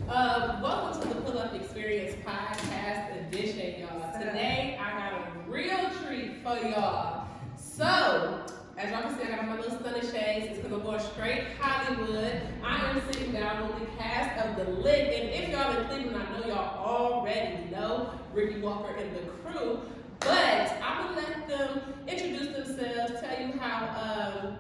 Welcome to the Pull Up Experience Podcast Edition, y'all. Today, I got a real treat for y'all. So, as y'all can see, I got my little stunning shades. It's because I'm going straight Hollywood. I am sitting down with the cast of The Lick. And if y'all in Cleveland, I know y'all already know Ricky Walker and the crew. But I'm going to let them introduce themselves, tell you how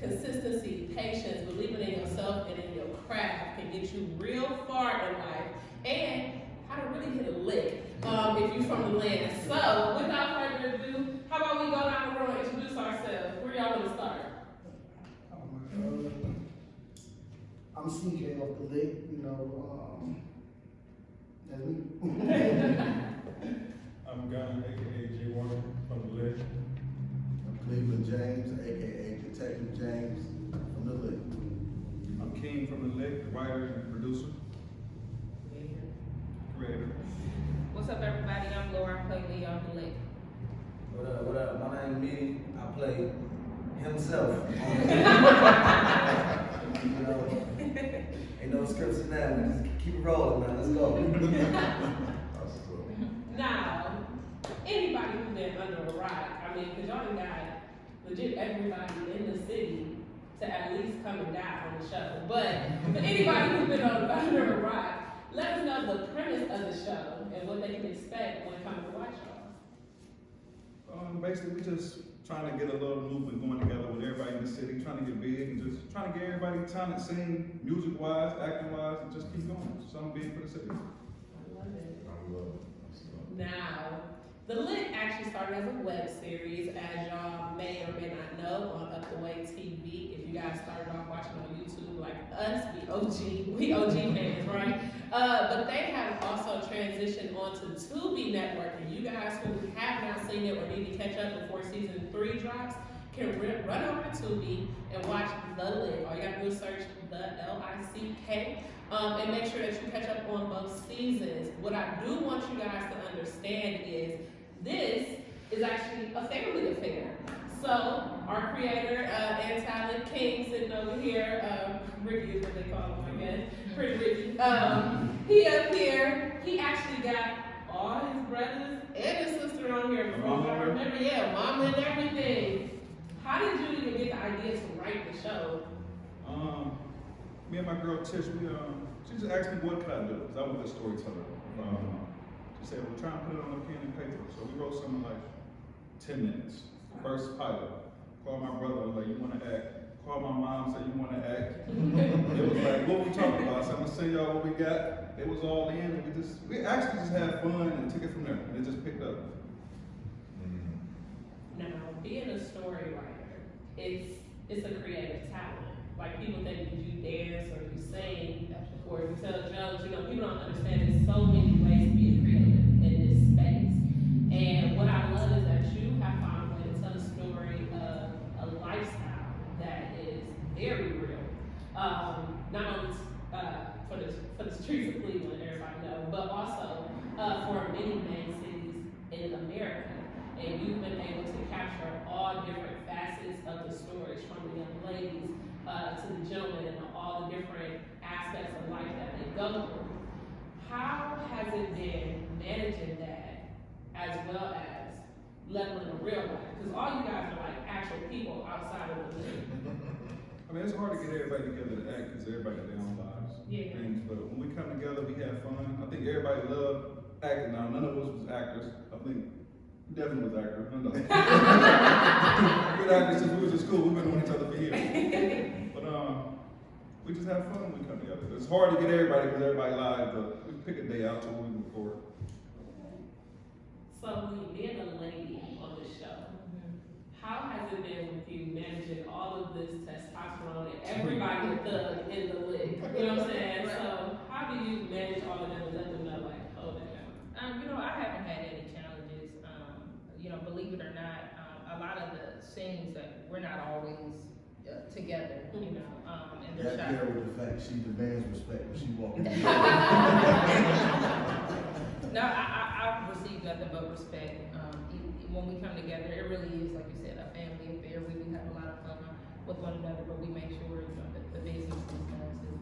consistency, patience, believing in yourself and in your craft can get you real far in life, and how to really hit a lick if you're from the land. So, without further ado, how about we go down the road and introduce ourselves? Where y'all want to start? I'm CJ off the Lick, that's me. I'm Gunn, aka J Walker from the Lick. I'm Cleveland James, aka Detective James from the Lick. I'm King from the Lick, writer and producer. Creator. What's up, everybody? I'm Laura. I play Lee on the Lick. What up? My name is Meaty. I play himself. Ain't no scripts in that. We just keep it rolling, man. Let's go. Now, anybody who's been under a rock, because y'all done got legit everybody in the city to at least come and die on the show. But for anybody who's been under a rock, let us know the premise of the show and what they can expect when it comes to watch y'all. Basically, we just trying to get a little movement going together with everybody in the city, trying to get big and just trying to get everybody talent, sing, music-wise, acting-wise, and just keep going. Something big for the city. I love it. Now, The Lick actually started as a web series, as y'all may or may not know, on Up the Way TV. If you guys started off watching on YouTube like us, we OG fans, right? But they have also transitioned onto Tubi Network, and you guys who have not seen it or need to catch up before season 3 drops can run over to Tubi and watch The Lick. All you gotta do is search the L-I-C-K. And make sure that you catch up on both seasons. What I do want you guys to understand is this is actually a family affair. So our creator and talent King sitting over here, Ricky is what they call him, I guess, pretty Ricky. He up here, he actually got all his brothers and his sister on here. I remember, mama and everything. How did you even get the idea to write the show? Me and my girl Tish, she just asked me what could I do, because I was a storyteller. She said, well, try and put it on a pen and paper. So we wrote something like 10 minutes. First pilot. Called my brother, like, you want to act? Called my mom, said, you want to act? It was like, what we talking about? So I'm going to send y'all what we got. It was all in, and we actually just had fun and took it from there. And it just picked up. Now, being a story writer, it's a creative talent. Like, people think that you dance or you sing or you tell jokes, people don't understand there's so many ways to be creative in this space. And what I love is that you have found a way to tell a story of a lifestyle that is very real. Not only for the streets of Cleveland, everybody knows, but also for many main cities in America. And you've been able to capture all different facets of the stories, from the young ladies to the gentlemen, and all the different aspects of life that they go through. How has it been managing that as well as leveling a real life? Because all you guys are like actual people outside of the league. It's hard to get everybody together to act because everybody has their own lives. Yeah. Things, but when we come together, we have fun. I think everybody loved acting. Now, none of us was actors. I think definitely was actor. No. We're actors since we was in school. We've been knowing each other for years. But we just have fun when we come together. It's hard to get everybody because everybody live, but we pick a day out to when we record. So, being a lady on the show, how has it been with you managing all of this testosterone and everybody a thug in the Lick? You know what I'm saying? So, how do you manage all of them and let them know, like, hold that down? I haven't had any challenges. Believe it or not, a lot of the scenes that we're not always together, and they're That pair with the fact she demands respect when she walks in. No, I've received nothing but respect. When we come together, it really is, like you said, a family affair. We do have a lot of fun with one another, but we make sure that the business is done too.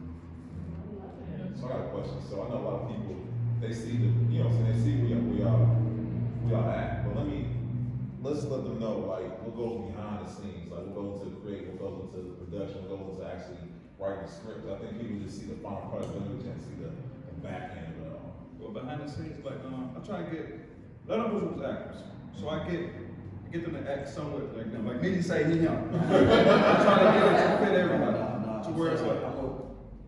So I got a question. So I know a lot of people, they see the, you know, they see we all at. But let's let them know, like, what goes behind the scenes, like what goes into the creative, what goes into the production, what goes into actually writing the script. I think people just see the final product, but they can't see the back end of it all. Well, behind the scenes, like, I try to get, let them was actors. So I get them to act somewhat like them. Like me, say he him. I try to get it to fit everybody. To where it's like,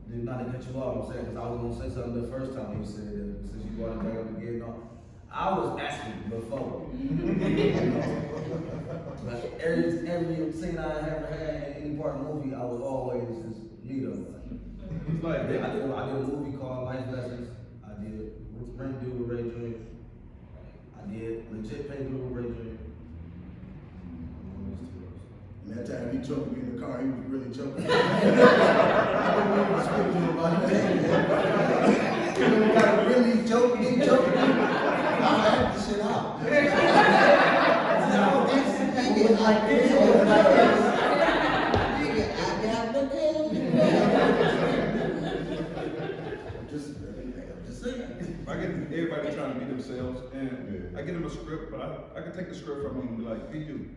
not to cut you off, I'm saying, because I was gonna say something the first time you said that, since you brought it back up again, no, I was asking before. Like every scene I ever had in any part of the movie, I was always just me though. it's like, I did a movie called Life Lessons. I did Rent Due with Ray J. I did Legit Pay Due with Ray J. And that time he choked me in the car, he was really choking. You gotta really choke me. I had the shit out. No, it was like this, it was like this. Nigga, I got the deal. I'm just saying. I get everybody trying to be themselves, and I get them a script, but I can take the script from them and be like, be you.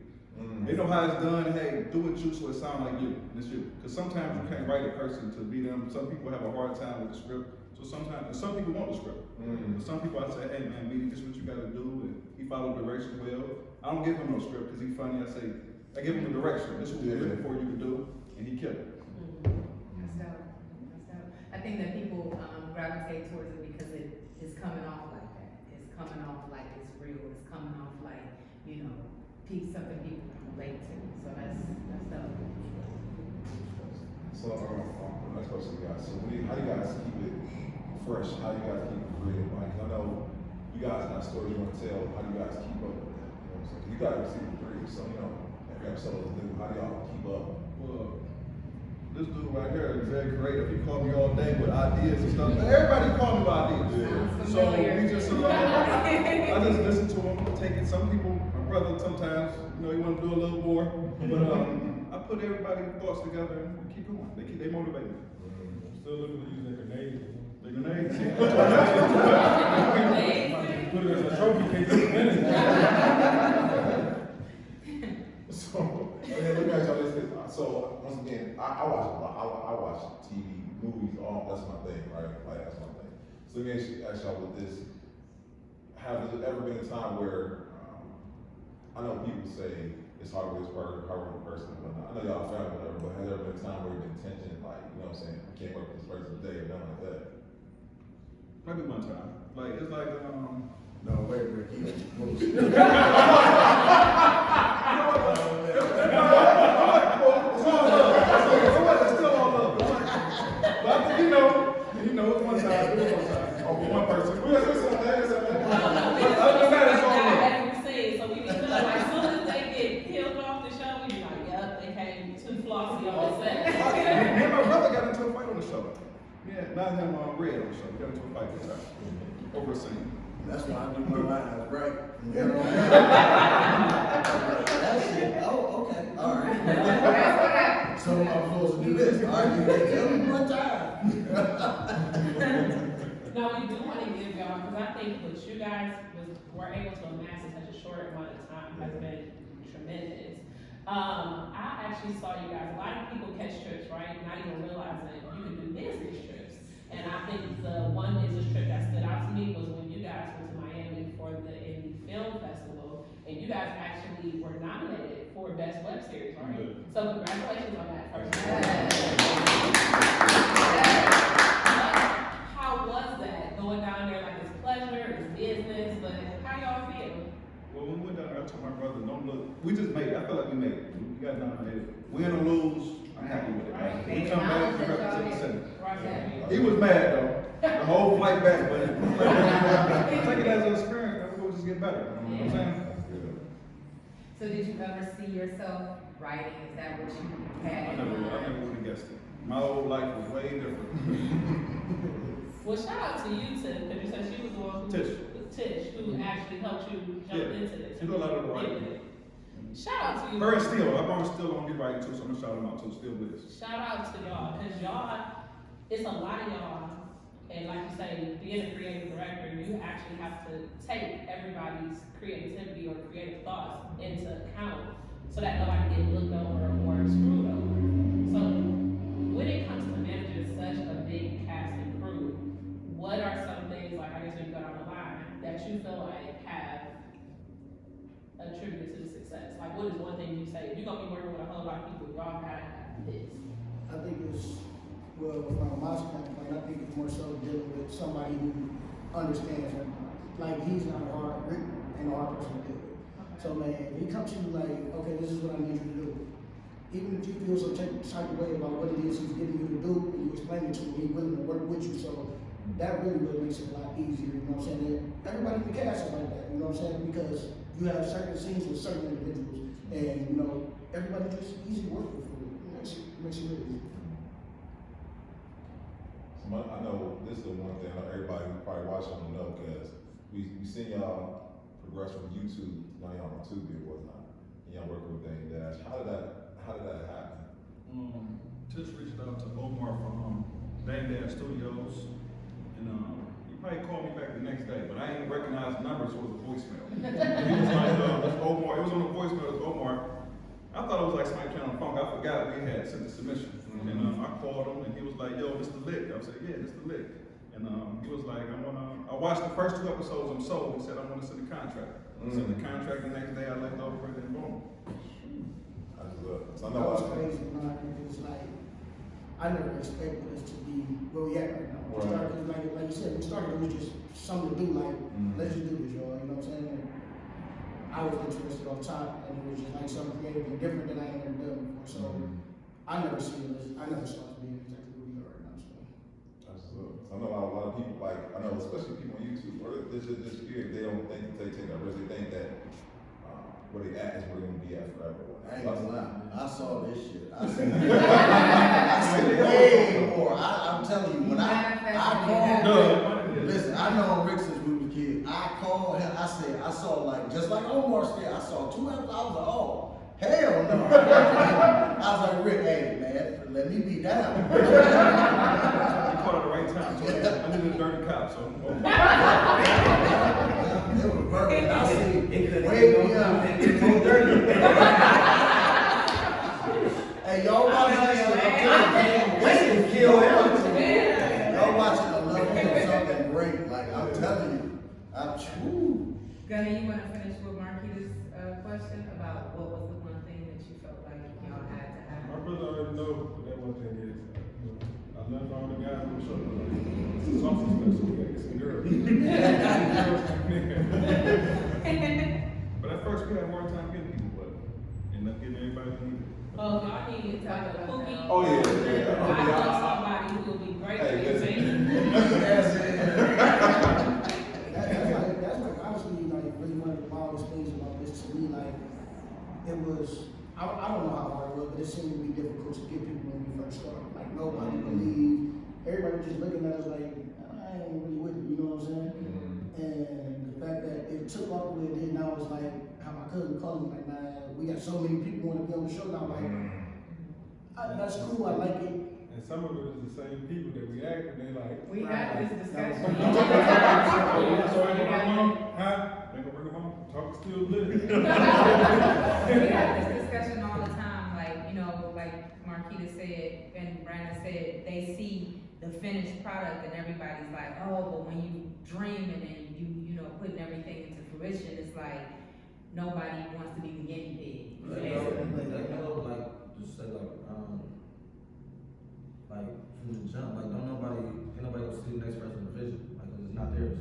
They know how it's done. Hey, do it you so it sound like you. And it's you. Because sometimes you can't write a person to be them. Some people have a hard time with the script. So sometimes, and some people want the script. But some people I say, hey man, meeting, this is what you got to do. And he followed the direction well. I don't give him no script because he's funny. I give him the direction. This is what we're looking for you to do. And he killed it. That's dope. That's dope. I think that people gravitate towards it because it is coming off like that. It's coming off like it's real. It's coming off like, you know, something people can relate to. So that's dope. So, next question, guys. So, how do you guys keep it fresh? How do you guys keep it creative? Like, I know you guys have stories you want to tell. How do you guys keep up with that? You know what I'm saying? You guys are season 3, so you know every episode is new. How do y'all keep up? Well, this dude right here is very creative. He called me all day with ideas and stuff. Everybody called me with ideas. Sounds So familiar. we just, I just listen to him, take it. Some people, my brother, sometimes, you know, he want to do a little more. But I put everybody's thoughts together and keep going. They motivate me. Still looking to use that grenade. The grenades. Put it as a trophy case in a minute. So, let me ask y'all this. So, once again, I watch TV, movies, all that's my thing, right? Like, that's my thing. So, let me ask y'all with this. Has there ever been a time where, I know people say it's hard with this person, hard with the person, and whatnot. I know y'all family, whatever, but has there been a time where there's been tension, like, you know what I'm saying, I can't work with this person today or nothing like that? Maybe one time. Like, it's like, No, wait, keep it. You know, it's one time. One person. So we be feeling like as soon as they get killed off the show, we be like, yep, they came too flossy on the set. Me and my brother got into a fight on the show. Yeah, not him, Red on the show. We got into a fight this time. Over a scene. That's why I do my lines right. That's it. Oh, okay. All right. So I'm supposed to do this. All right, you can tell me one time. No, we do want to give y'all, because I think what you guys were able to amass in such a short amount of time has been tremendous. I actually saw you guys, a lot of people catch trips, right? Not even realizing you can do business trips. And I think the one business trip that stood out to me was when you guys went to Miami for the Indie Film Festival, and you guys actually were nominated for Best Web Series, right? So congratulations on that first. How was that, going down there? Like, it's pleasure, it's business, but how y'all feel? Well, when we went down there, I told my brother, don't look. We just made it. I feel like we made it. We got nominated. Win or lose, I'm happy with it. Right. We come back and represent the city. Right. He was mad though. The whole flight back, but take it as an experience, man. We'll just get better. You know what I'm saying? So did you ever see yourself writing? Is that what you had I in never mind? would have guessed it. My old life was way different. Well, shout out to you, Tim, because you said she was the one who actually helped you jump into this. She did a lot of the writing. Shout out to you. Her and Steele. I brought Steele on get writing too, so I'm gonna shout him out too. Steele with us. Shout out to y'all, because y'all, it's a lot of y'all And like you say, being a creative director, you actually have to take everybody's creativity or creative thoughts into account so that nobody get looked over or screwed over. So when it comes to managing such a big cast and crew, what are some things, like I guess when you go down the line, that you feel like have attributed to the success? Like what is one thing you say, if you're gonna be working with a whole lot of people, y'all gotta have this? I think it's, well, from my standpoint, I think it's more so dealing with somebody who understands everybody. Like, he's not a hard, Rick ain't a hard person to deal with. So, man, if he comes to you like, okay, this is what I need you to do, even if you feel some type of way about what it is he's getting you to do, and you explain it to him, he's willing to work with you, so that really makes it a lot easier, you know what I'm saying? Everybody in the cast is like that, you know what I'm saying? Because you have certain scenes with certain individuals, and, you know, everybody just easy to work with. It makes it really easy. I know this is the one thing everybody who's probably watching will know, because we seen y'all progress from YouTube, now y'all on Tubi or whatnot, and y'all working with Dame Dash. How did that happen? Just reached out to Omar from Dame Dash Studios, and he probably called me back the next day, but I didn't recognize the number, so it was a voicemail. He was like, it's Omar, it was on the voicemail, it was Omar. I thought it was like somebody playing on the phone. I forgot we had sent the submission. And I called him and he was like, yo, Mr. Lick. I said, yeah, Mr. Lick. And he was like, I watched the first 2 episodes, I'm sold. He said, I want to send the contract. Sent the contract, the next day I left over it and boom. That's good. So I That know was crazy, man. It was like, I never expected us to be where we at right now. We Right. started, like you said, we started, it was just something to do, like, let's just do this, y'all, you know what I'm saying? I was interested on top, and it was just like something creative and different than I had ever done before, so I never saw us being exactly where we are right now, so. Absolutely. I know a lot of people, like, I know especially people on YouTube, or this fear, they don't think that they take that risk, they think that where they at is where they're gonna be at forever. I ain't gonna lie, I saw this shit. I see way more. I'm telling you, when I called Rick, listen, I know Rick since we was kids. I called him, I said, I saw like, just like Omar said, I saw 2 episodes, I was like, oh, hell no. I was like, Rick, hey man, let me be down. He called at the right time, so I needed a dirty cop, so. It was perfect. I see way beyond. Hey, y'all watching this? I'm telling you, kill him. Y'all watching a level of something great. Like I'm telling you, I'm true. Gunnar, you wanna finish with Marquita's question about what was the one thing that you felt like y'all had to have? My brother already know what that one thing is. I left all the guys on the show, like, something special, we gotta get some girls. But at first we had a hard time getting people, but ended up getting everybody we needed. Oh, y'all need to talk to Pookie. Oh, yeah. I know somebody who would be great for you, man. That's like honestly like really one of the wildest things about this to me. Like it was, I don't know how hard it was, but it seemed to be difficult to get people when we first started. Like nobody believed, everybody was just looking at us like I ain't really with it, you know what I'm saying? And the fact that it took off the way it did now is like how my cousin called me like, man, we got so many people want to be on the show now. Like that's cool, I like it. And some of it is the same people that react and they like. We had this discussion. So I bring them home, huh? They gonna bring them home, talk still lit. We have this discussion all the time, like, you know, like Marquita said and Brandon said, they see the finished product and everybody's like, oh, but when you dreaming and you know, putting everything into fruition, it's like nobody wants to be the guinea pig. Just say like from the jump, like ain't nobody gonna see the next person's vision, like 'cause it's not theirs.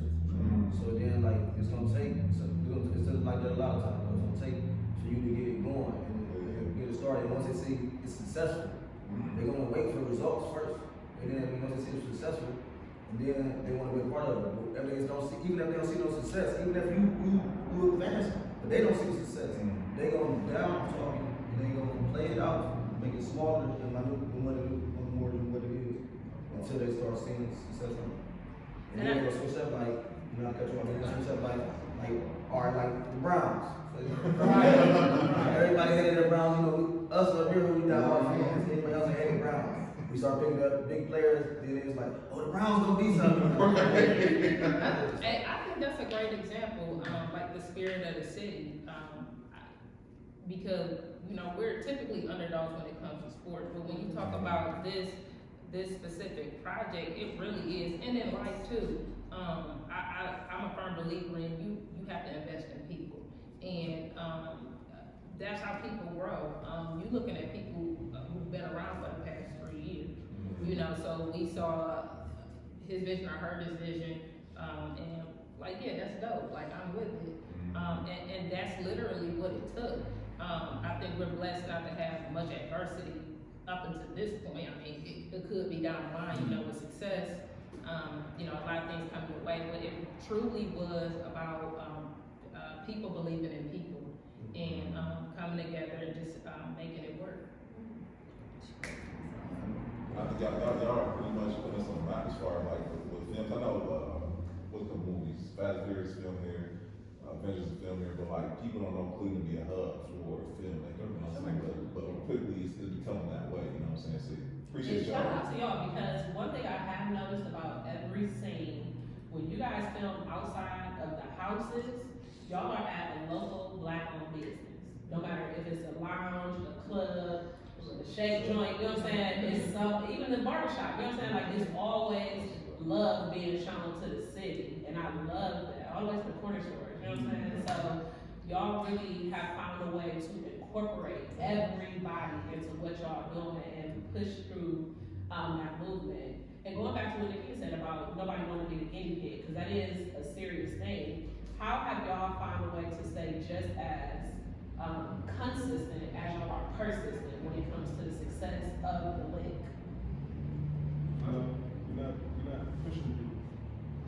So then like it's gonna take, it's like that a lot of times, it's gonna take for you to get it going and get it started. And once they see it's successful, they're gonna wait for the results first, and then once they see it's successful, and then they want to be a part of it. Even if they don't see no success, even if you advance, but they don't see success, they gonna down talk you, and they gonna play it out, make it smaller and more than what it is until they start seeing success from it. And then they'll switch up like, you know, they'll switch up like, the Browns. Everybody hated the Browns, you know, us up here, we got our fans, everybody else hated the Browns. we start picking up big players, then it's like, oh, the Browns gonna be something. Hey, I think that's a great example, like the spirit of the city, because, you know, we're typically underdogs when it comes to sports, but when you talk about this specific project, it really is, and in life too. I'm a firm believer in you have to invest in people, and that's how people grow. You're looking at people who've been around for the past 3 years, you know, so we saw his vision, I heard his vision, and like, yeah, that's dope, like, I'm with it. And that's literally what it took. I think we're blessed not to have much adversity up until this point. I mean, it could be down the line, you know, with success. You know, a lot of things come your way, but it truly was about people believing in people and coming together and just making it work. I think y'all are pretty much putting us on the map as far as like with films. I know what's the movies, Fast and Furious film here, Avengers film here, but like people don't know Cleveland be a hub for filmmaking. You know what I'm saying? But quickly it's becoming that way. You know what I'm saying? So appreciate Shout y'all. out to y'all, because one thing I have noticed about every scene, when you guys film outside of the houses, y'all are at a local black-owned business. No matter if it's a lounge, a club, a shake joint, you know what I'm saying? It's even the barbershop, you know what I'm saying? Like, it's always love being shown to the city, and I love that. Always the corner stores, you know what I'm saying? So y'all really have found a way to incorporate everybody into what y'all doing and push through that movement. And going back to what Nikki said about nobody wanting to be the guinea pig, because that is a serious thing. How have y'all found a way to stay just as consistent as y'all are persistent when it comes to the success of the link? You're not pushing people.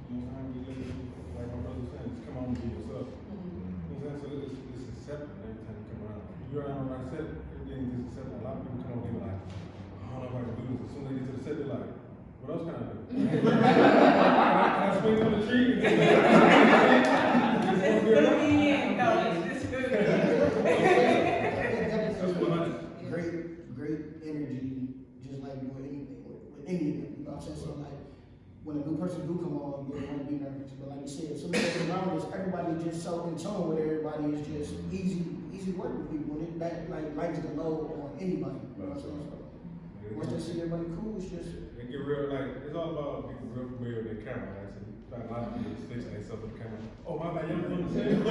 You know what I'm saying? Like my brother said, just come on and be yourself. You know what I'm saying? So it's accepting every time you come around. You're around when I said everything is accepting. A lot of people come on and be like, I don't know if I can do this. As soon as they get to the set, they're like, what else can I do? Can I swing on the tree? Great energy, just like with anything, with any of them, you know what I'm saying? So like, when a new person do come on, you might be nervous, but like you said, so around us, everybody just so in tune with everybody, is just easy work with people, and that like lightens the load on anybody, you know what I'm saying? So, once they see everybody cool, it's just. They get real, like, it's all about being real familiar with their camera. Like I said, like a lot of people just fixing themselves with the camera. Oh, my bad, y'all doing the same?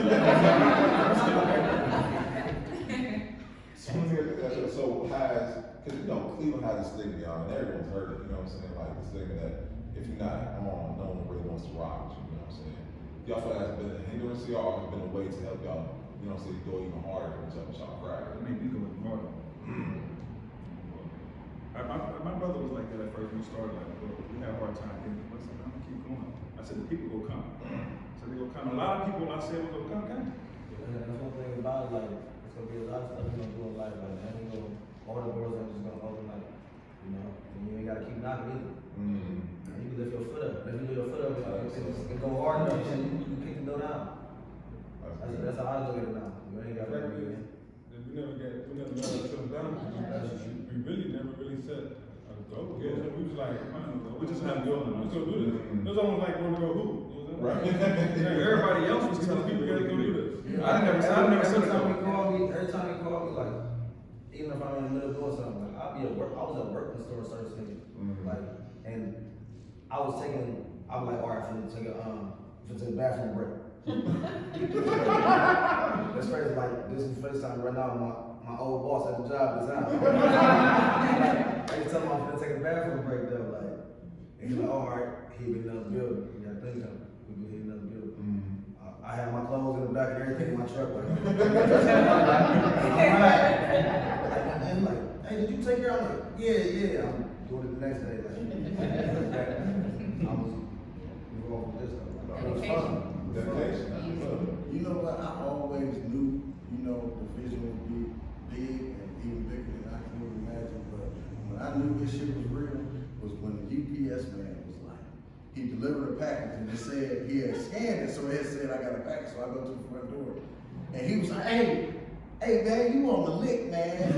So because you know, Cleveland has a stigma, y'all, and everyone's heard it, you know what I'm saying? Like the stigma that if you're not on, no one really wants to rock with you know what I'm saying? Y'all feel like that's been a hindrance to y'all, or has been a way to help y'all, you know what I'm saying, go even harder with y'all craft? I mean, we go with harder. My brother was like that at first when we started. Like, well, we had a hard time getting it. I said, I'm gonna keep going. I said, the people will come. So they will come. A lot of people, I said, will come. Yeah, that's one thing about it, like, it's gonna be a lot of stuff you're gonna do in life, like, that ain't gonna, all the doors ain't just gonna open, like, you know, and you ain't gotta keep knocking either. You can lift your foot up, if you lift your foot up, it go hard enough, and you can kick the door down. That's how I look at it now, you ain't gotta work with it. We never got ourselves down. We really never set a goal. Yeah. We was like, we just had to go. Let's go do this. It was almost like going to go hoop. Right. Everybody else was telling people gotta go do this. Yeah, I never said every that. time he called me, like, even if I'm in the middle of doing something, like, I'll be at work. I was at work in the store started singing, like, and I was like, all right, for take a bathroom break. That's crazy. Like, this is the first time right now. My old boss at the job is out. I just tell him I'm gonna take a bathroom break though. Like, and he's like, all right, he'll get another building. We got things coming. We can hit another building. I have my clothes in the back and everything in my truck. Like, all right. And like, hey, did you take care of it? Like, yeah. I'm doing it the next day. Like, I was involved with this stuff. Like, it was fun. Dedication. You know what? I always knew, you know, the vision would be big and even bigger than I could even imagine. But when I knew this shit was real, was when the UPS man was like, he delivered a package and it said he had scanned it, so it said I got a package, so I go to the front door. And he was like, hey man, you on the lick, man.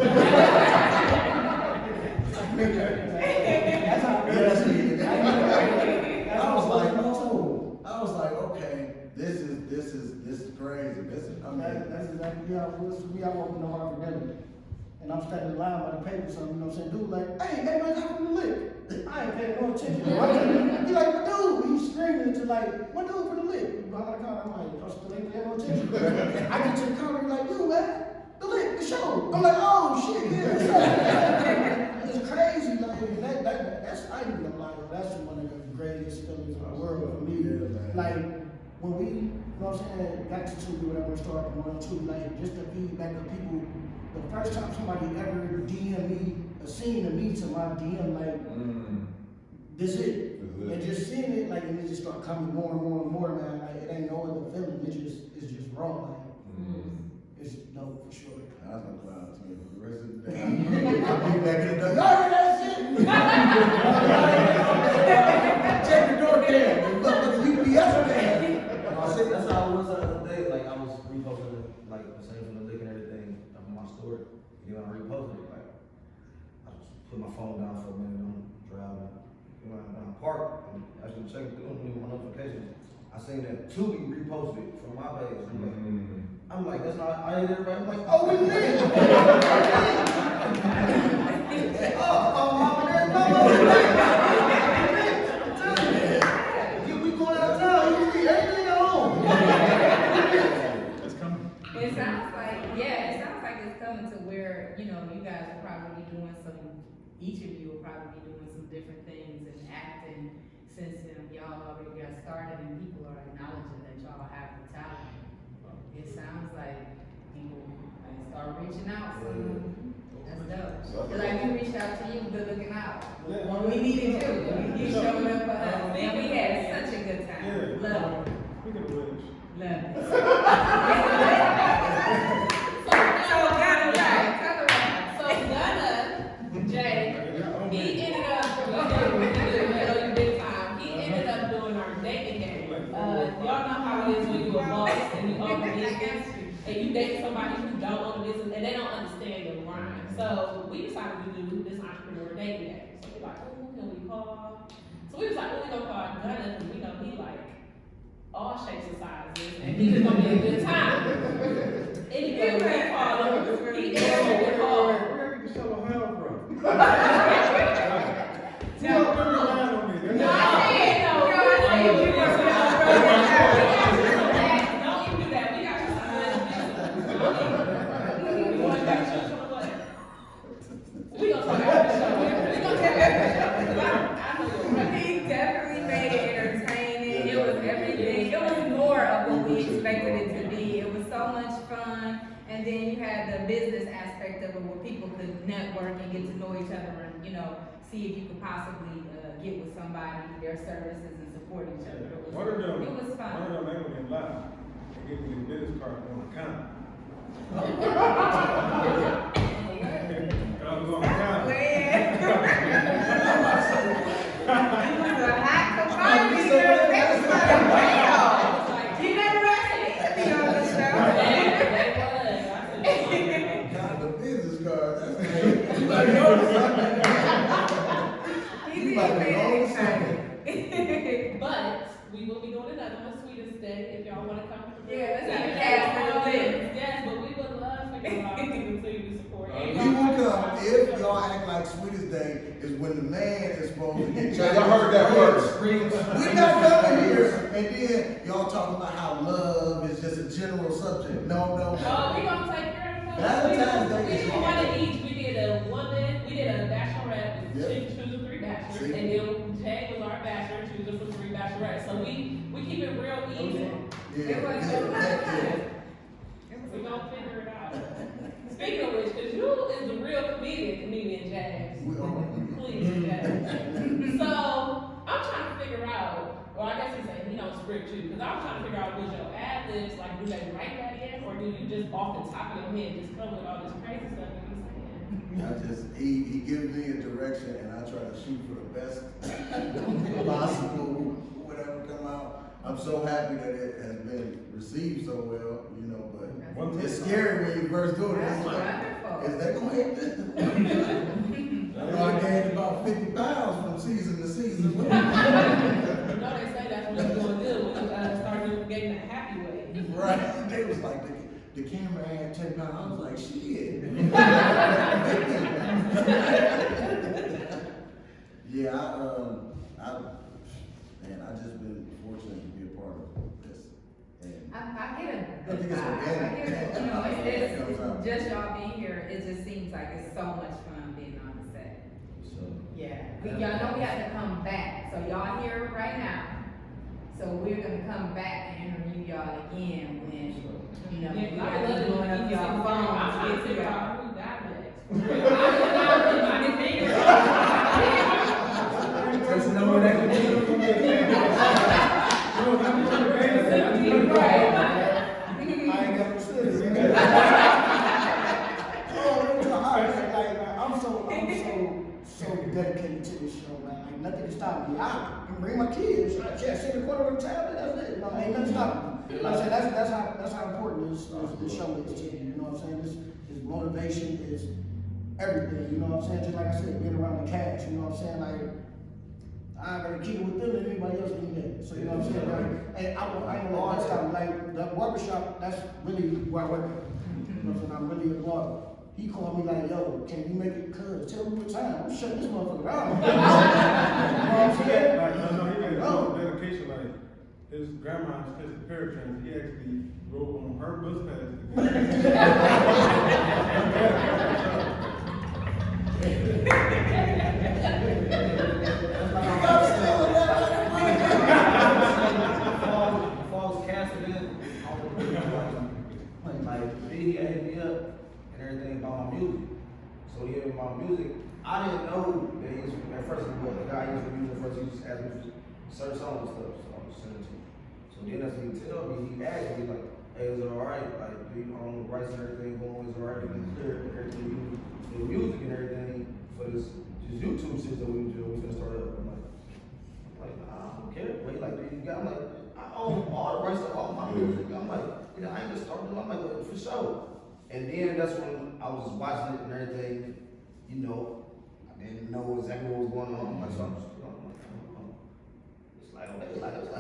That's how Yeah, that's me. That's I was what like, most oh, I was like, okay, this is crazy. I mean, That's exactly how it was for me. I walked into Harvard Deli, and I'm standing in line by the paper, something, you know what I'm saying? Dude, like, hey, man, come from the lick. I ain't paying no attention. He like, my dude, he's screaming to like, my dude from the lick. Behind the counter, I'm like, I still ain't paying no attention. I get to the counter, he's like, you, man, the lick, the show. I'm like, oh, shit, yeah. It's crazy, like, that's, I ain't even gonna lie, that's one of the greatest feelings in the world for me. Yeah, man. Like, when we, you know what I'm saying, got to 2, whatever, started 1 or 2, like, just the feedback of people, the first time somebody ever DM me, seen me to my DM, like, this it. And just seeing it, like, and it just start coming more and more and more, man, like, it ain't no other feeling, it's just raw, like, it's dope for sure. I was gonna clown to me for the rest of the day. I'll be back in the door. Y'all heard that shit? Check the door cam. The motherfucking UPS man. I said that's how it was the other day. Like I was reposting like the same from the lick and everything up on my story. And then when I reposted it, like I just put my phone down for a minute. I'm driving. When I parked and I was checking through my notifications, I seen that Tubi reposted it from my page. I'm like, that's not, I ain't everybody. I'm like, oh, we lit. Oh, mama, there's mama. We going out of town. You see everything at home. It's coming. It sounds like it's coming to where, you know, you guys will probably be doing each of you will probably be doing some different things and acting since y'all already got started and people are acknowledging that y'all have the talent. It sounds like people start reaching out, so that's dope. Cause like we reached out to you, good looking out. When we needed you, you showed up for us, and we had such a good time. Love it. Speaking of which, Love it. So Ghana, right? Talk about it. So Ghana, Jay, he ended up, you big time. He ended up doing our dating game. Y'all know how it is when you're a boss and you own a business and you date somebody who don't own a business and they don't understand your grind. So we decided to do this entrepreneur dating game. So we're like, who can we call? So we was like, we gonna call Ghana because we know he like all shapes and sizes and he's just gonna be a good time. Anyway, we called him. He answered the call. where did you get the shovel hell from? Tell them to lie on me. No, I said no. Don't even do that. We got you something. We gonna talk about the show. We gonna talk about the show. He definitely made it entertaining. It was everything. It was more of what we expected it to be. It was so much fun. And then you had the business aspect of it where people could network and get to know each other and, you know, see if you could possibly get with somebody, their services and support each other. One of them, It was fun. One of them, they went in line and gave me the business card on account. I was on account. It was a hot commodity. It was like, wow. You never asked me to be on the show. Got the business card. That's crazy. You might know something. You might know something. But we will be doing another one, Sweetest Day, if y'all wanna come. Yeah, let's have a cast for the list. Yes, but we would love for y'all to continue to support. We will come if y'all act like Sweetest Day is when the man is supposed to get Yeah, y'all heard that first. We're not coming here and then y'all talking about how love is just a general subject. No. Oh, we gonna take care of Valentine's Day We is did one of each. We did a woman, we did a bachelorette, Yep. choosing 3 bachelors, See? and then Jay was our bachelor, choosing from 3 bachelorettes. So we keep it real even. Yeah. It was a lot of fun. We gonna figure it out. Speaking of which, cause you is the real comedian Jazz. We are. Please, Jazz. So I'm trying to figure out, well, I guess he said he don't script you, cause I'm trying to figure out, was your ad libs, like, do they write that in, or do you just off the top of your head just come with all this crazy stuff that you saying? He gives me a direction and I try to shoot for the best possible, whatever come out. I'm so happy that it has been received so well, you know, but it's scary when you first do it. It's That's like, wonderful. is that gonna hit this? know I gained about 50 pounds from season to season. You know they say that's what you're gonna do when you start doing getting that happy weight. Right. They was like, the camera had 10 pounds. I was like, shit. Yeah, I just been fortunate to be a part of this. And I get a I good think it's vibe. I organic. get it, you know, It comes out. just y'all being here, it just seems like it's so much fun being on the set. So, Yeah, y'all know we have to come back, so y'all here right now. So we're gonna come back and interview y'all again when, you know, we I gotta love be going up it. y'all I'm phone. trying to figure out. out who got next. For real. I didn't think just know that could I ain't got no sense. I'm so dedicated to this show, man. Like nothing can stop me. I can bring my kids. I sit in the corner of the tablet. That's it. No, ain't nothing stopping me. Like I said, that's how important this show is to you. You know what I'm saying? This motivation is everything. You know what I'm saying? Just like I said, being around the cast. You know what I'm saying? Like I'd rather keep it with them than anybody else in there. So you know what I'm saying? Like, and I ain't gonna let that stop me. Like the barbershop, that's really where I work at. You know what I'm saying? I'm really a barber. He called me like, yo, can you make it cuz? Tell me what time. I'm shutting this motherfucker down. You know what I'm saying? Like, no, he made a dedication, like, his grandma's just a paratrans, he actually rode on her bus falls casted in. Like, he hit me up and everything about my music. So he heard my music. I didn't know that he was, at first, the guy he was using first, he just asked me for certain songs and stuff, so I'm just sending it to him. So then that's when he tell me, he asked me, like, hey, is it alright? Like, do you own the rights and everything going, is it alright? Is it clear? Everything you do, the music and everything for this YouTube shit that we do, we finna start up. I'm like, nah, I don't care. But he like, dude, you got, I'm like, I own all the rights to all my music. I'm like, I ain't just starting, I'm like, well, for sure. And then that's when I was just watching it and everything, you know, I didn't know exactly what was going on. I'm like, so I'm just, it's like,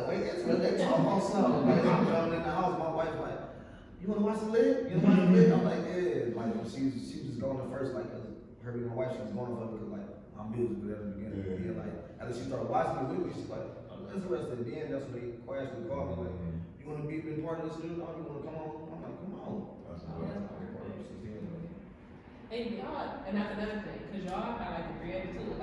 wait, it's really, they talking about something. Like, I'm coming in the house, my wife like, you wanna watch the lid? You wanna watch the lid? I'm like, yeah. Like, she was just going at first, like, cause her and my wife, she was going for it because, like, I'm music with her at the beginning. And then, like, after she started watching it with me, she's like, I'm interested. Then that's when they quietly called me, like, you wanna be a part of this dude? You wanna come on? I'm like, come on. And y'all, and that's another thing, cause y'all are like the creative too.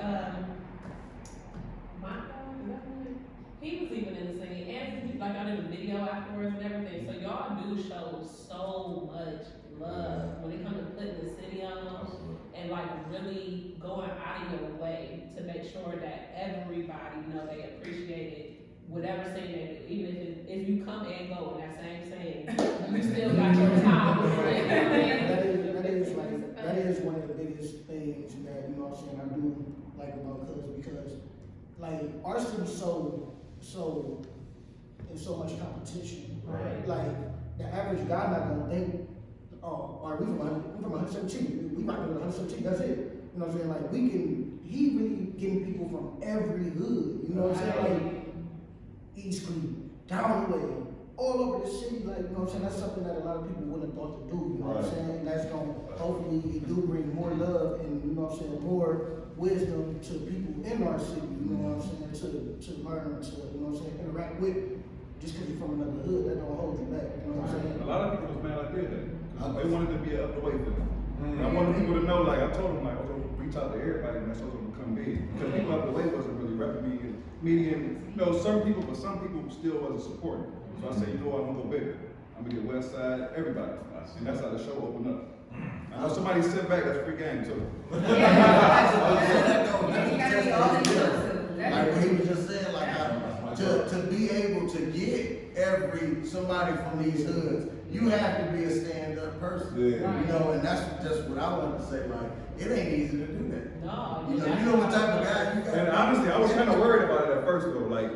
Michael, is that one? He was even in the singing, and like I did a video afterwards and everything. So y'all do show so much love when it comes to putting the city on, and like really going out of your way to make sure that everybody know they appreciate it. Whatever scene they do, even if you come and go in that same scene, you still got your time. That is one of the biggest things that, you know what I'm saying, I do like about Cuz, because like our city's so in so much competition. Right. Like the average guy not gonna think, oh, all right, we from 117. We rockin' with 117, that's it. You know what I'm saying? Like he really getting people from every hood, you know what I'm saying? Like East Cleveland, down the way, all over the city, like, you know what I'm saying? That's something that a lot of people wouldn't have thought to do, you know what I'm saying? And that's gonna, hopefully, it do bring more love and, you know what I'm saying, more wisdom to people in our city, you know what I'm saying? To learn, to, you know what I'm saying, interact with, just because you're from another hood, that don't hold you back, you know what I'm saying? A lot of people was mad I did that. They wanted to be up the way for them. And I wanted people to know, like, I told them, like, I was gonna reach out to everybody and that's what was gonna come be. Because people up the way wasn't really repping me and median, you know, some people still wasn't supporting. So I said, you know what, I'm gonna go bigger. I'm gonna get West Side, everybody. And that's how the show opened up. I know somebody sit back, that's free game too. Like what he was just saying, like to be able to get somebody from these hoods, you have to be a stand-up person. Yeah. You know, and that's just what I wanted to say, like, it ain't easy to do that. No, You know what type of guy you got. And honestly, I was kind of worried about it at first though, like,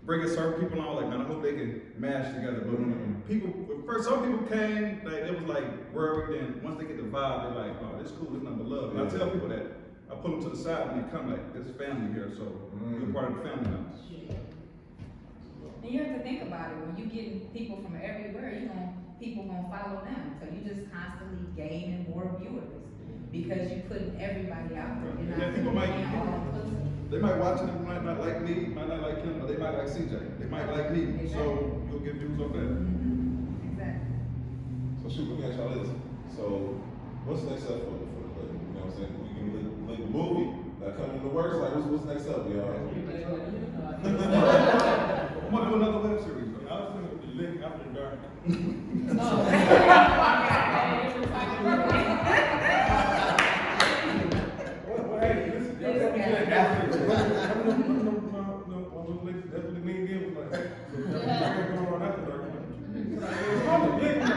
bringing certain people on, like, man, I hope they can mash together. But when some people came, like, it was like worried. Then once they get the vibe, they're like, oh, this cool, this nothing but love. And I tell people that I pull them to the side when they come, like, there's family here, so you're part of the family now. And you have to think about it, when you getting people from everywhere, people gonna follow them, so you just constantly gaining more viewers, because you putting everybody out there, you're Yeah, not people might- being all inclusive. They might watch it, they might not like me, might not like him, but they might like CJ. They might like me, so you'll get views on that. Exactly. So shoot, let me ask y'all this. So what's next up for the label? You know what I'm saying? We can link the movie that coming in the works. Like what's next up, y'all? I'm gonna do another web series. I was thinking the link after dark. Well, hey, listen, y'all got me like after. One of those links definitely leaned in was like, so y'all going on after dark. It's on the link now.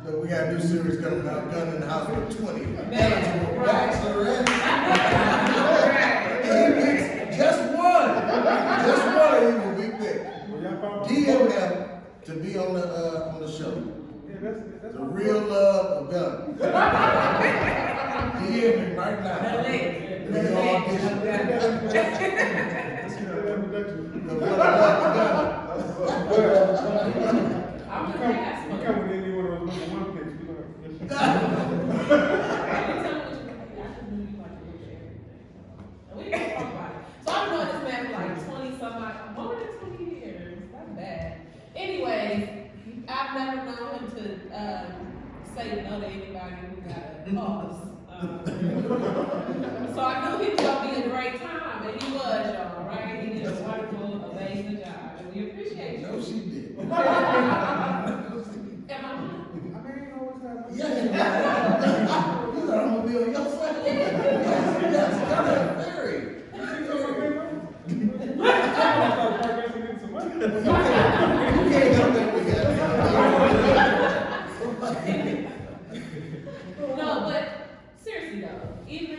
Look, we got a new series coming out, Gun in the House with 20. Eligible bachelorette. Just one. Just one of you will be picked. Well, y'all found DM them to be on the show. Yeah, that's The real love of gun. DM me right now. We audition. Let's get that introduction. The real love of gun. I'm You just come asking. with any one of those number one picks, we gonna have to. We can talk about it. So I've known this man for like 20 some odd, more than 20 years. That's bad. Anyways, I've never known him to say no to anybody who got a cause. So I knew he was gonna be a great time, and he was, y'all, right? He did a wonderful, amazing job, and we appreciate you. No, she did. Am I? Yes, you got. You thought I'm gonna be on your side? Yes, that's very. You can't help that we got. No, but seriously though, even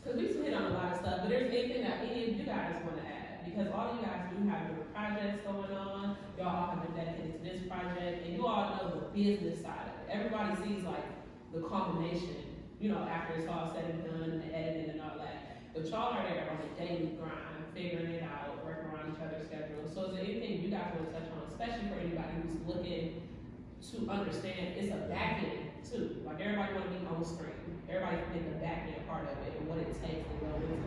because we hit on a lot of stuff, but there's anything that any of you guys want to add, because all you guys do have different projects going on. Y'all all have been dedicated to this project, and you all know the business side of it. Everybody sees like the culmination, after it's all said and done, and the editing and all that. But y'all are there on a daily grind, figuring it out, working around each other's schedules. So is there anything you guys want to touch on, especially for anybody who's looking to understand it's a back end too? Like everybody want to be on screen. Everybody think the back end part of it and what it takes to go into this.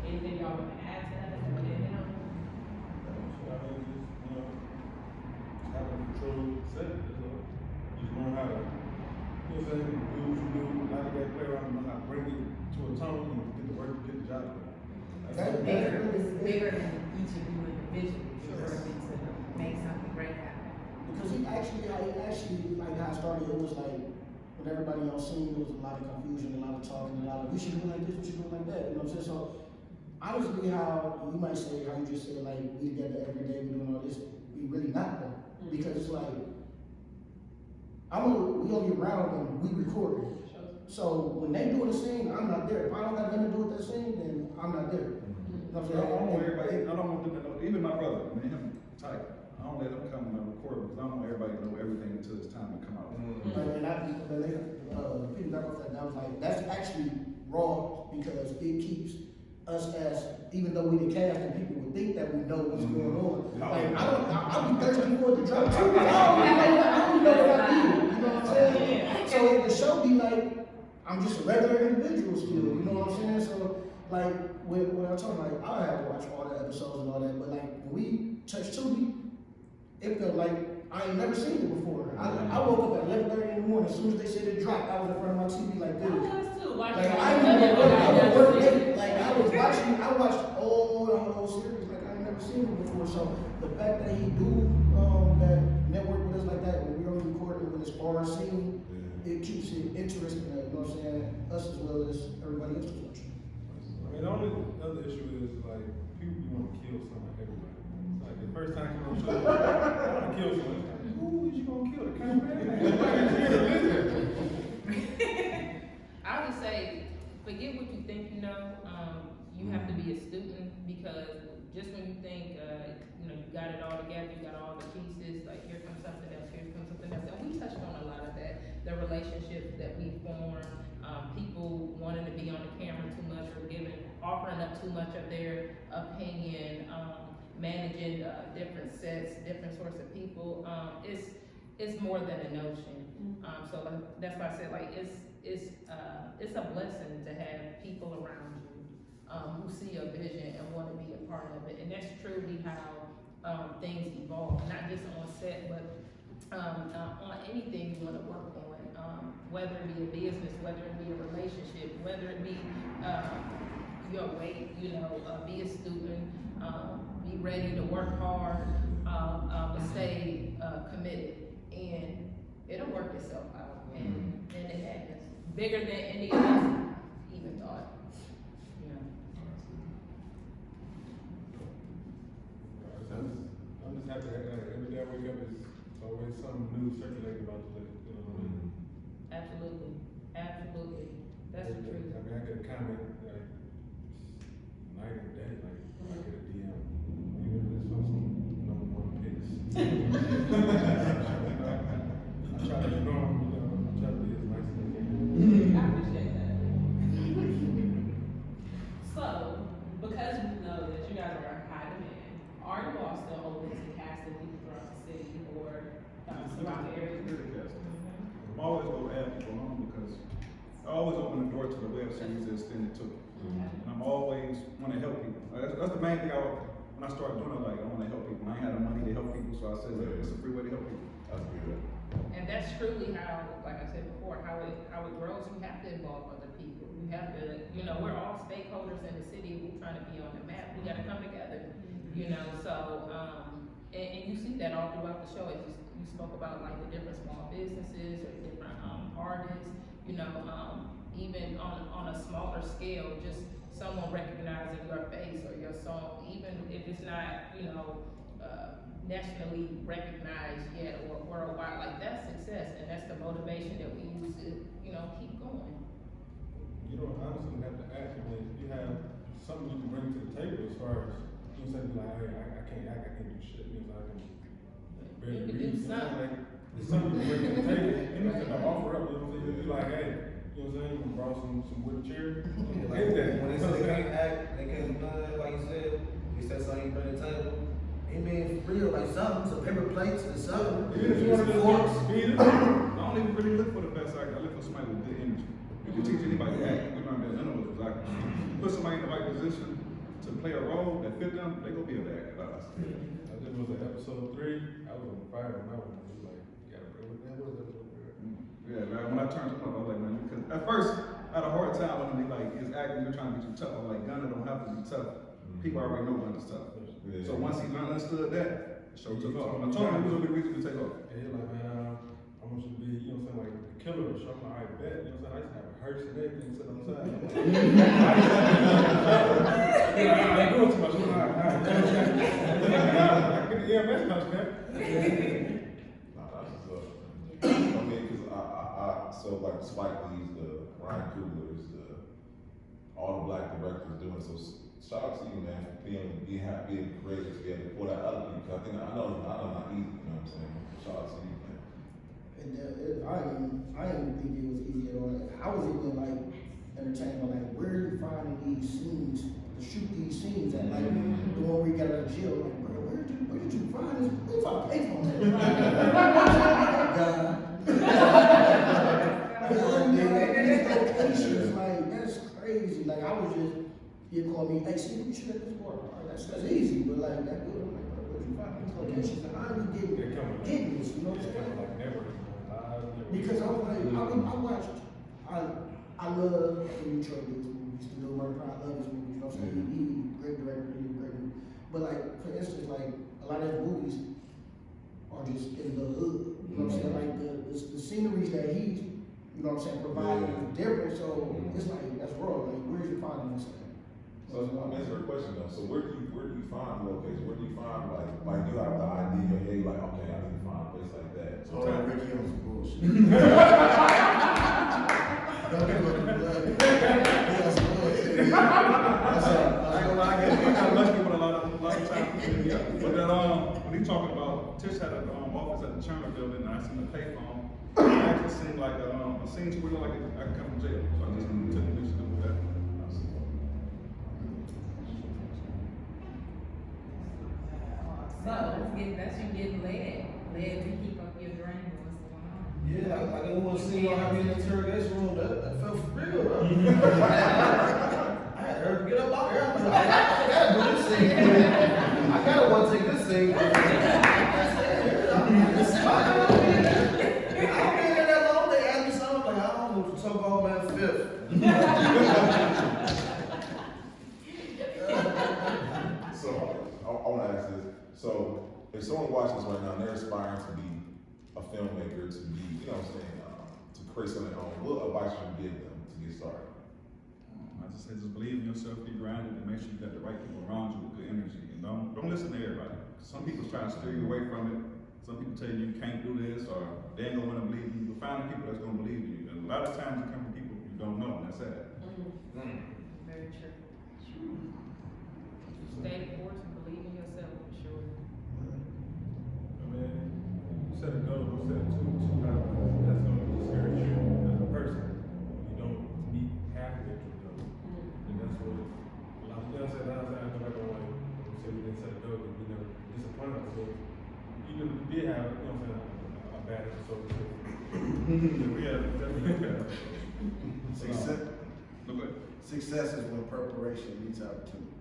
Anything y'all want to add to that? Having control set, just learn how to, do what you do, not to get play around, know how to bring it to a tone and get the work, get the job done. It's bigger than each of you individually, you're working to make something great happen. Because he actually, like how it started, it was like, when everybody on scene, there was a lot of confusion, a lot of talking, a lot of, we should do like this, we should do like that, you know what I'm saying? So, honestly, how, you might say, how you just said, like, we together every day, we doing all this, we really not though. Because it's like, we only around when we record it. So, when they doing the scene, I'm not there. If I don't have nothing to do with that scene, then I'm not there. You know what I'm I saying? don't want everybody, I don't want them to know, even my brother, me and him tight. I don't let him come and record because I don't want everybody to know everything until it's time to come out. Like, and people back off that, and I was like, that's actually raw because it keeps us as, even though we the cast and people would think that we know what's going on. Like, I'll be thirsty for it to drop too. I don't know what I do. You know what I'm saying? So the show be like, I'm just a regular individual still. You know what I'm saying? So like when I'm talking, like I have to watch all the episodes and all that, but like when we touched Tubi, it felt like I ain't never seen it before. I woke up at 11:30 in the morning. As soon as they said it dropped, I was in front of my TV like this. Like I was watching. I watched all the whole series. Like I ain't never seen it before. So the fact that he do that network with us like that, when we only recording with this bar scene, it keeps it interesting. You know what I'm saying? Us as well as everybody else is watching. I mean, the only other issue is like, people want to kill someone, everybody. Like the first time you come on the show, I want to kill someone. It's like, who is you going to kill? The cameraman? I would say, forget what you think you know. You have to be a student, because just when you think, you got it all together, you got all the pieces, like here comes something else, here comes something else. And we touched on a lot of that, the relationships that we form, people wanting to be on the want too much of their opinion, managing, different sets, different sorts of people, it's more than a notion. So that's why I said, like, it's a blessing to have people around you, who see your vision and wanna be a part of it, and that's truly how, things evolve, not just on set, but, on anything you wanna work on, whether it be a business, whether it be a relationship, whether it be, your weight, be a student, be ready to work hard, but stay, committed, and it'll work itself out, and it happens, bigger than any of us even thought, I'm just happy that every day I wake up is always something new circulating about the list, you know what I mean? Absolutely, that's the Every day. truth. I mean, I get a comment like night and day, like I get a DM, even if it's from some number one picks. I try to ignore them, I try to be as nice as I can. I appreciate that. So, because we know that you guys are in high demand, are you all still open to casting people throughout the city or throughout the area? I'm always gonna add people on because I always open the door to the web series that's extended to it. And I'm always wanna help people. That's the main thing when I started doing it, like, I wanna help people. I ain't had the money to help people, so I said, it's a free way to help people. That's good. And that's truly how, like I said before, how it grows. You have to involve other people. You have to, we're all stakeholders in the city. We're trying to be on the map. We gotta come together, so, and you see that all throughout the show. As you spoke about, like, the different small businesses or different, artists, even on a smaller scale, just someone recognizing your face or your song, even if it's not, nationally recognized yet or worldwide, like, that's success, and that's the motivation that we use to, keep going. You don't honestly have to act when you have something you can bring to the table as far as, like, hey, I can't act, I can't do shit, I can barely You can read, do something. like, it's something you bring to the table, anything to offer up, you're like, hey, you can borrow some wood chair, Like, get that. when they say they can't act, they can't do nothing, like you said, they said something you bring to the table. It mean for real, like something, some paper plates and something. Yeah, if you want to do forks. speed it. I don't even really look for the best actor. I look for somebody with good energy. You can teach anybody to act. We learned that none of us was actors. Put somebody in the right position to play a role that fit them, they gonna be able to act. I just was at episode 3, I was on fire on that one. I was like, you gotta bring what that was episode 3. Yeah, like when I turned him up, I was like, man, because at first I had a hard time when they like his acting, you're trying to be too tough. I'm like, Gunner don't have to be tough. People already know Gunner's tough. Yeah. So once he understood that, the show took off. I told him he was a big reason to take off. And he's like, man, I want you to be, like the killer or something. I bet, I used to have a hearse and everything set on the side. I ain't doing too much. I get the EMS house, man. Nah, that's what's up. I mean, cause so like Spike Lee's, the Ryan Coogler's, all the black directors doing so. Shout out to you, man, for being happy and courageous to be able to pull that other people. I know it's not easy, you know what I'm saying? Shout out to you, man. And I didn't think it was easy at all. I was even like entertained by like where are you finding these scenes to shoot these scenes at? Like the one we got out of jail, like bro, where did you find this? We found pay for that. Locations, like that's crazy. Like I was just. You call me, hey, see, we should have this water. That's easy, but like that good. I'm like, bro, where'd you find these locations? And how are you getting this? You know what I'm saying? Like never. Because I was like, I love when you try to do these movies, to do murder. I love these movies. You know what I'm saying? He great director, he great movie. But like, for instance, like a lot of his movies are just in the hood. You know what I'm saying? Like the sceneries that he's, you know what I'm saying, providing is different. So it's like that's raw. Like, where's you finding this? So I'm answering her question though. So where do you find locations? Where do you find like you have the idea in your head, like, okay, I need to find a place like that. So that Ricky on some bullshit. Don't give up the blood. He on some bullshit. That's all. I ain't gonna lie, I got lucky with a lot of time. But then when he talking about Tish had an office at the Chandler building, and I seen the payphone. It actually seemed like a scene to where like I could come from jail. So I just took the mission with that. That's you getting led to keep up your dream of what's going on. Yeah, like I want to see y'all have me in the interrogation room. That felt for real. Bro. I had her get up out there. I'm like, I gotta do this thing. I gotta want to take this thing. It's fine. I've been there that long. They asked me something. I'm like, I don't know what to talk about, man. Fifth. So, I want to ask this. So, if someone watching this right now and they're aspiring to be a filmmaker, to be, you know what I'm saying, to create something on, what advice would you give them to get started? I just say, just believe in yourself, be grounded, and make sure you got the right people around you with good energy. And don't listen to everybody. Some people try to steer you away from it. Some people tell you you can't do this, or they ain't gonna want to believe you. But find the people that's gonna believe in you. And a lot of times you come from people you don't know, and that's sad. Very true. Stay the course and believe in yourself for sure. I mean, you set a goal, you set it too high, because that's going to discourage you as a person. You don't meet halfway to the goal. And that's what, like you said last time, I go back on like, we said we didn't set a goal, because we never disappointed ourselves. Even if we did have, you know what I'm saying, a bad episode or two. We have definitely Success, Look at success is when preparation meets opportunity.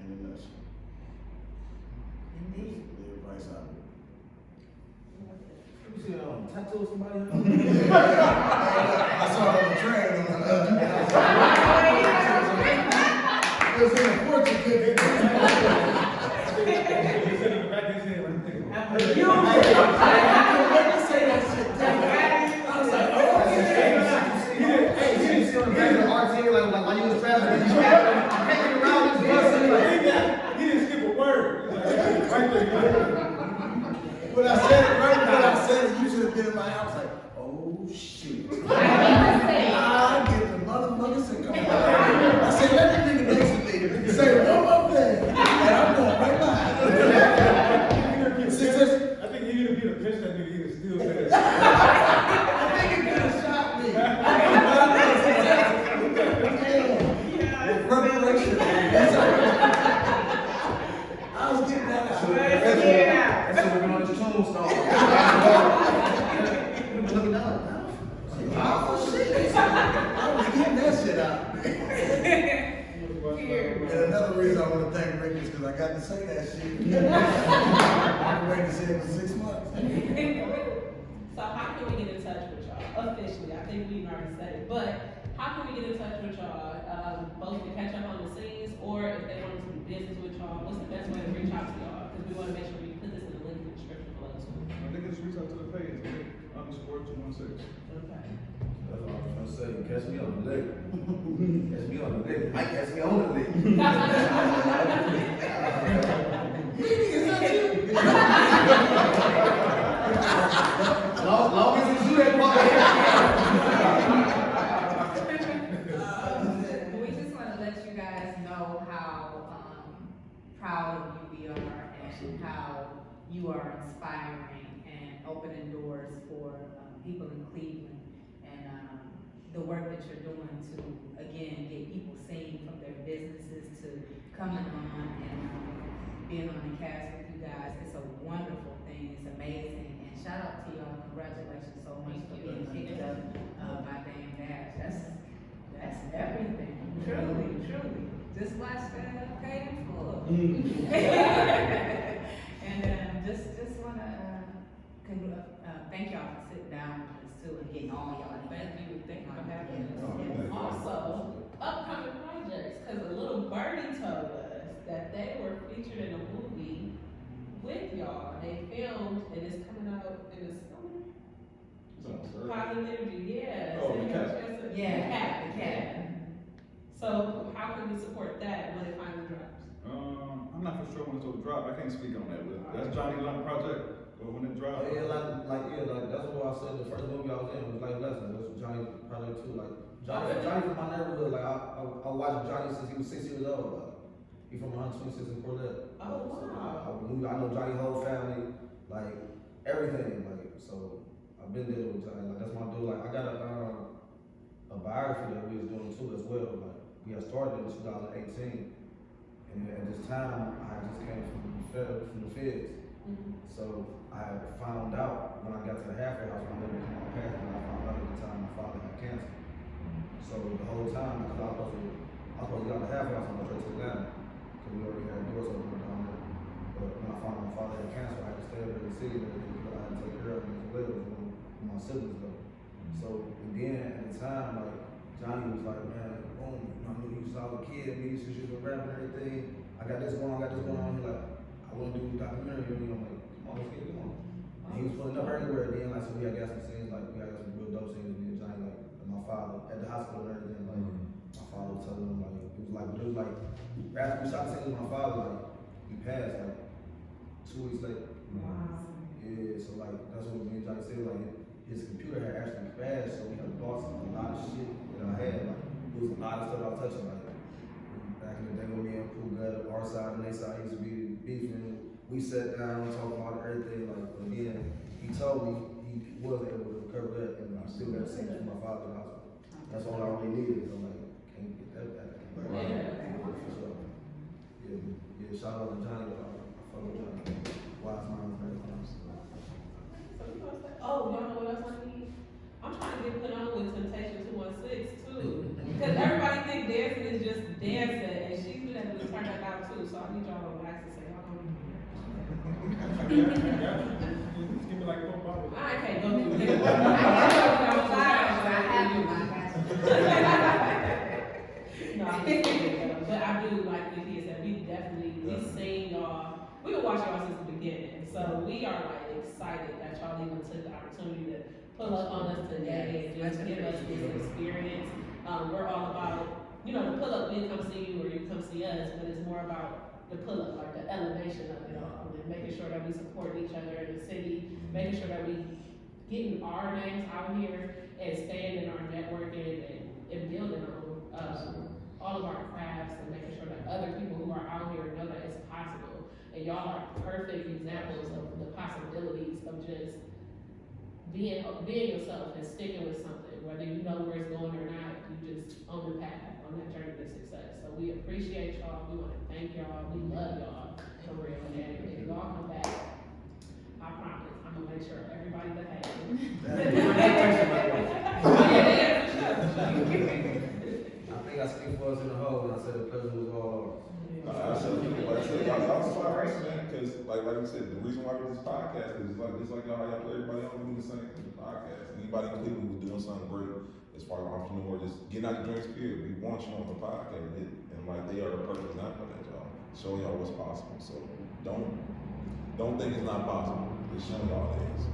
In a nutshell. Indeed. The advice I would. You see, tattoo somebody? I saw it on the train. It was in the fortune cookie. He said it back his head right there. You don't say that shit. I was like, oh, Hey, you see on the back of the RT, like while you was traveling, you hanging around this bus, and like, He didn't skip a word. He was like, right there. When I said it, right when I said it, you should have been in my house like, oh shit. I get the motherfuckers and come out. I said, let that nigga next to me say one more thing, and I'm going right behind. I think even if he'd have pitched that nigga, he'd have still said that. I think it could have shot me. With preparation. I was getting that out. that's what we're going to this tombstone. Looking down. Oh shit. I was getting that shit out. And another reason I want to thank Rick is because I got to say that shit. I've been waiting to say it for 6 months. So how can we get in touch with y'all officially? I think we've already said it, but how can we get in touch with y'all, both to catch up on the scenes, or if they want to do business with y'all, what's the best way to reach out to y'all? Because we want to make sure we put this in the link in the description below too. I think it's reach out to the page, _216. Okay. That's all I'm trying to say. Catch me on the lick. Catch me on the lick. Might catch me on the lick. Long as it's you that part. We just want to let you guys know how proud of you we are and how you are inspiring and opening doors for people in Cleveland, and the work that you're doing to, again, get people seen from their businesses to coming on and being on the cast with you guys. It's a wonderful thing. It's amazing. And shout out to y'all. Congratulations so much for being picked up by Dame Dash. That's everything. Truly. Just watch that Paid in Full. And just want to thank y'all for sitting down with us too and getting all y'all. Thank you for having us. And also, upcoming projects, because a little birdie told us that they were featured in a movie with y'all. They filmed, and it's coming out in the summer. Positive Energy, yeah. Oh, So the you cat. got a chance to- Yeah, the cat. So how can we support that when it finally drops? I'm not for sure when it's gonna drop. I can't speak on that. But that's Johnny Lump project. But when it drops, Yeah, like that's what I said. The first movie I was in was like Lesson. It was Johnny Project 2. Like Johnny from my neighborhood. Like I watched Johnny since he was 6 years old. Like he from 126 in Corlett. Oh, wow. I know Johnny's whole family, like everything. Like so, I've been dealing with Johnny. Like that's my dude. Like I got a biography that we was doing too as well. Like we had started in 2018, and at this time I just came came from the feds. So I found out when I got to the halfway house, when I lived in my past, and I found out at the time my father had cancer. So the whole time, because I was supposed to get out the halfway house, I was straight to Atlanta, because we already had doors open down there. But when I found out my father had cancer, I had to stay over in the city and everything, because I had to take care of him as well as when my siblings though. So and then at the time, like Johnny was like, man, boom, I knew you was all a kid, me since you was rapping and everything. I got this going on, He's like, I want to do a documentary with you. I'm like, come on, let's get it going. And he was pulling up everywhere. Then like, so we had got some scenes, like we had got some real dope scenes. Me and Johnny, like, and my father at the hospital and everything. Like, my father was telling him, like, it was like after we shot the scene with my father, like, he passed like 2 weeks later. Yeah, so like that's what me and Johnny said. Like, his computer had actually crashed, so we had lost a lot of shit that I had. Like, it was a lot of stuff I was touching. Like, back in the day when me and Pooh got our side and their side used to be beefing. We sat down, talked about everything. Like, again, he told me he was able to recover that, and I still got seen from my father in the hospital. That's all I really needed. So like, can't get that back. Like, for sure. Yeah. Shout out to Johnny. I fuck with Johnny. Wise minds, very times. Oh, y'all know what else I need? I'm trying to get put on with Temptation 216 too. Because everybody think dancing is just dancing, and she's been able to turn that out too. So I need y'all to relax and say, y'all don't need Just give me like 4 bottles. I can't go through this. No, I'm just kidding. But I do like the kids that we seen y'all. We been watching y'all since the beginning. So we are like excited that y'all even took the opportunity to pull up on us today and just give us this experience. We're all about, the pull up, we come see you or you come see us, but it's more about the pull up, like the elevation of it all, and making sure that we support each other in the city, making sure that we getting our names out here and staying in our networking and building on all of our crafts and making sure that other people who are out here know that it's possible. And y'all are perfect examples of the possibilities of just being yourself and sticking with something, whether you know where it's going or not, you just on the path, on that journey to success. So we appreciate y'all, we want to thank y'all, we love y'all, for real. And if y'all come back, I promise, I'm gonna make sure everybody behaves. I think I speak for us in the whole when I said the pleasure was all ours. I said, y'all surprise, man, because like we said, the reason why we do this podcast is just like y'all play everybody else doing the same podcast. Anybody in Cleveland who's doing something great as far as entrepreneur, just getting out the dream spirit. We want you on the podcast, and like they are the perfect example of that, y'all. Showing y'all what's possible. So don't think it's not possible. It's showing y'all it is.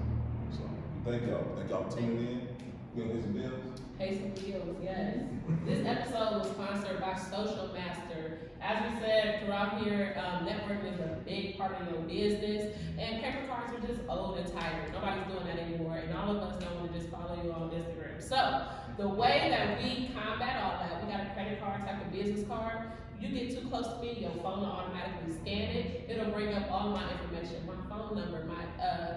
So thank y'all for tuning in. We gonna pay some bills. Pay some bills, yes. This episode was sponsored by Social Master. As we said throughout here, networking is a big part of your business, and paper cards are just old and tired. Nobody's doing that anymore, and all of us don't want to just follow you on Instagram. So the way that we combat all that, we got a credit card type of business card. You get too close to me, your phone will automatically scan it. It'll bring up all my information, my phone number, my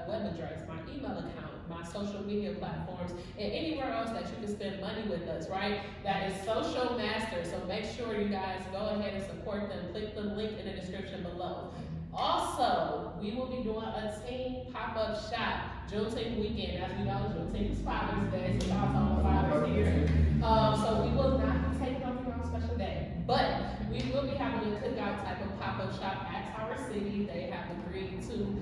web address, my email account, my social media platforms, and anywhere else that you can spend money with us, right? That is Social Master. So make sure you guys go ahead and support them. Click the link in the description below. Also, we will be doing a team pop-up shop Juneteenth weekend. As we know, Juneteenth is Father's Day, so y'all talking about fathers here. So we will not be taking on your special day, but we will be having a cookout type of pop-up shop at Tower City. They have agreed to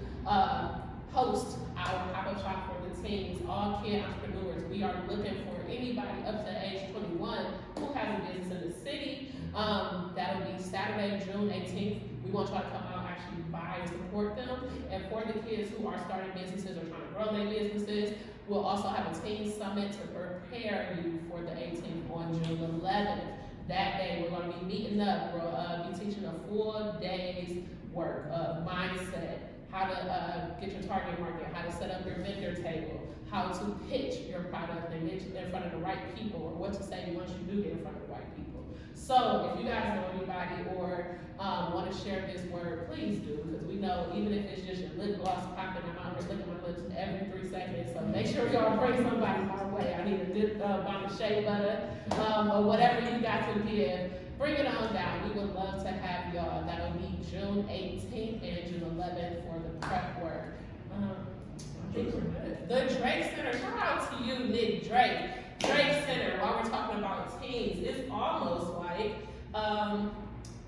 host our pop-up shop for the teens, all kid entrepreneurs. We are looking for anybody up to age 21 who has a business in the city. That'll be Saturday, June 18th. We want y'all to come out, actually buy and support them. And for the kids who are starting businesses or trying to grow their businesses, we'll also have a teen summit to prepare you for the 18th on June 11th. That day, we're going to be meeting up. We'll be teaching a full day's work of mindset, how to get your target market, how to set up your vendor table, how to pitch your product and get in front of the right people, or what to say once you do get in front of the right people. So if you guys know anybody or want to share this word, please do, because we know even if it's just your lip gloss popping, I'm always licking my lips every 3 seconds. So make sure y'all bring somebody my way. I need a good amount of shea butter or whatever you got to give. bring it on down. We would love to have y'all. That'll be June 18th and June 11th for the prep work. I think we're good. The Drake Center, shout out to you, Nick Drake. Drake Center, while we're talking about teens, it's almost like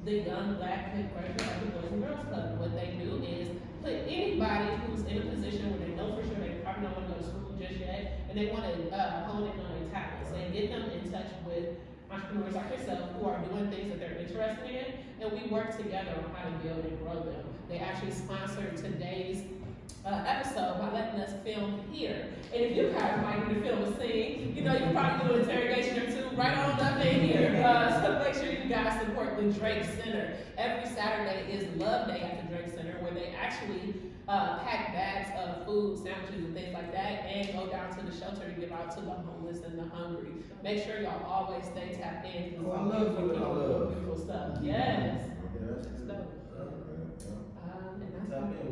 the young black version of the Boys and Girls Club. What they do is put anybody who's in a position where they know for sure they probably don't want to go to school just yet, and they want to hone in on their talents. They get them in touch with entrepreneurs like yourself who are doing things that they're interested in, and we work together on how to build and grow them. They actually sponsored today's episode by letting us film here. And if you guys might need to film a scene, you know, you can probably do an interrogation or two right on up in here. So make sure you guys support the Drake Center. Every Saturday is Love Day at the Drake Center, where they actually pack bags of food, sandwiches, and things like that, and go down to the shelter to give out to the homeless and the hungry. Make sure y'all always stay tapped in. Oh, I love food, I love. Beautiful stuff. Yes. Yeah, that's Dope. Tap And in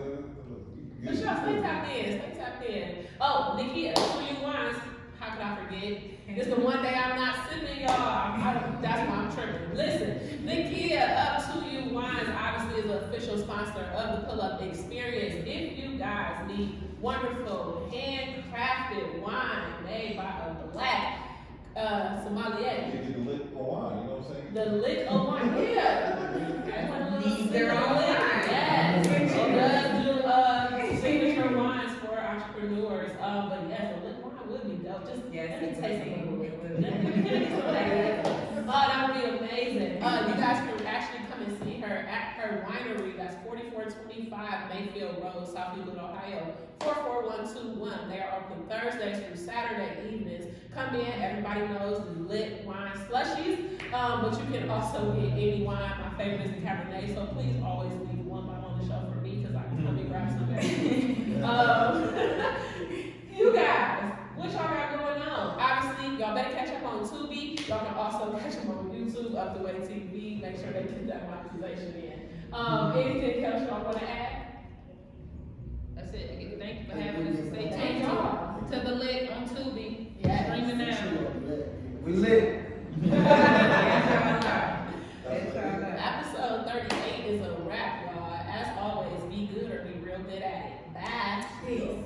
with, for sure, stay tapped in, stay tapped in. Oh, Nikia, who you wines? How could I forget? It's the one day I'm not sipping, y'all. That's why I'm tripping. Listen, Nikia, Up To You Wines obviously is the official sponsor of the Pull Up Experience. If you guys need wonderful, handcrafted wine made by a black sommelier. You get the lick of wine, you know what I'm saying? The lick of wine, yeah. Need their own wine. Yes. She does do signature wines for entrepreneurs. But yes, the lick wine would be dope. Just Yes, let me taste a little bit. it would be. That would be amazing. You guys can actually come and see her at her winery. That's 4425 Mayfield Road, South Euclid, Ohio. 44121. They are open Thursdays through Saturday evenings. Come in. Everybody knows the lit wine slushies. But you can also get any wine. My favorite is the Cabernet. So please always leave one bottle on the shelf for me because I can come and grab some. You guys, what y'all got going on? Obviously, y'all better catch up on Tubi. Y'all can also catch them on YouTube, Up The Way TV. Make sure they get that monetization in. Anything else y'all want to add? That's it. Again, thank you for having us. Stay Thank tuned y'all. to the lick on Tubi. Yes. Streaming now. we lit. Episode 38 is a wrap, y'all. As always, be good or be real good at it. Bye. Peace.